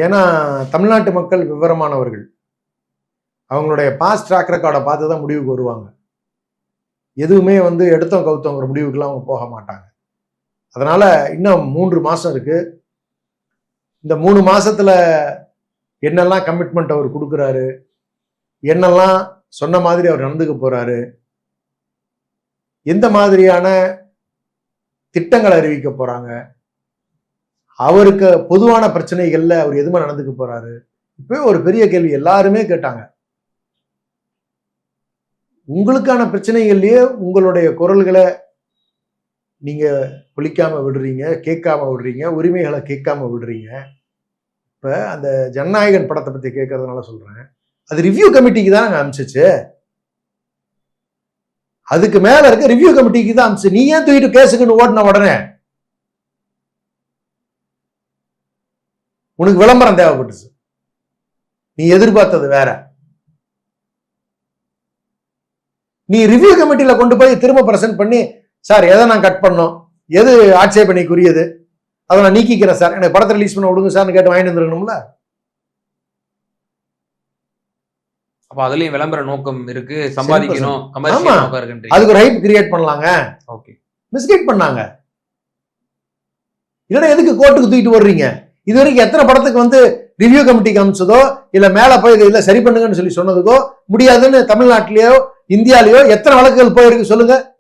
ஏன்னா தமிழ்நாட்டு மக்கள் விவரமானவர்கள். அவங்களுடைய பாஸ்ட் ட்ராக் ரெக்கார்டை பார்த்து தான் முடிவுக்கு வருவாங்க. எதுவுமே எடுத்தோம் கவுத்தோங்கிற முடிவுக்குலாம் அவங்க போக மாட்டாங்க. அதனால இன்னும் 3 மாசம் இருக்கு. இந்த 3 மாசத்துல என்னெல்லாம் கமிட்மெண்ட் அவர் கொடுக்குறாரு, என்னெல்லாம் சொன்ன மாதிரி அவர் நடந்துக்க போறாரு, எந்த மாதிரியான திட்டங்கள் அறிவிக்க போறாங்க, அவருக்கு பொதுவான பிரச்சனைகள்ல அவர் எதுவுமே நடந்துக்க போறாரு. இப்பவே ஒரு பெரிய கேள்வி எல்லாருமே கேட்டாங்க. உங்களுக்கான பிரச்சனைகள்லயே உங்களுடைய குரல்களை நீங்க ஒலிக்காம விடுறீங்க, கேட்காம விடுறீங்க, உரிமைகளை கேட்காம விடுறீங்க. இப்ப அந்த ஜனநாயகன் படத்தை பத்தி கேட்கறதுனால சொல்றேன், அது ரிவ்யூ கமிட்டிக்கு தான் அனுப்பிச்சிச்சு. அதுக்கு மேல இருக்க ரிவ்யூ கமிட்டிக்கு தான் அனுப்பிச்சு. நீ ஏன் தூக்கிட்டு கேஸுக்குன்னு ஓடின உடனே? உனக்கு விளம்பரம் தேவைப்பட்டுச்சு, நீ எதிர்பார்த்தது வேற. நீ ரிவ்யூ கமிட்டியில கொண்டு போய் திரும்ப பிரசன்ட் பண்ணி, சார் எதை நான் கட் பண்ணோம், எது ஆட்சேபனைக்குரியது, அதை நான் நீக்கிக்கிறேன் சார், எனக்கு படத்தை ரிலீஸ் பண்ண விடுங்க சார்னு கேட்டு வாங்கிட்டு வந்துருக்கணும்ல. அப்ப அதுலயும் விளம்பர நோக்கம் இருக்கு, சம்பாதிக்கணும், அதுக்கு ஒரு ஹைப் கிரியேட் பண்ணலாங்க. ஓகே, மிஸ்கைட் பண்ணாங்க. இல்லைன்னா எதுக்கு கோர்ட்டுக்கு தூக்கிட்டு வர்றீங்க? இது வரைக்கும் எத்தனை படத்துக்கு ரிவ்யூ கமிட்டிக்கு அனுப்பிச்சதோ இல்ல மேல போய் இதை சரி பண்ணுங்கன்னு சொல்லி சொன்னதுக்கோ முடியாதுன்னு தமிழ்நாட்டிலேயோ இந்தியாலேயோ எத்தனை வழக்குகள் போயிருக்கு சொல்லுங்க.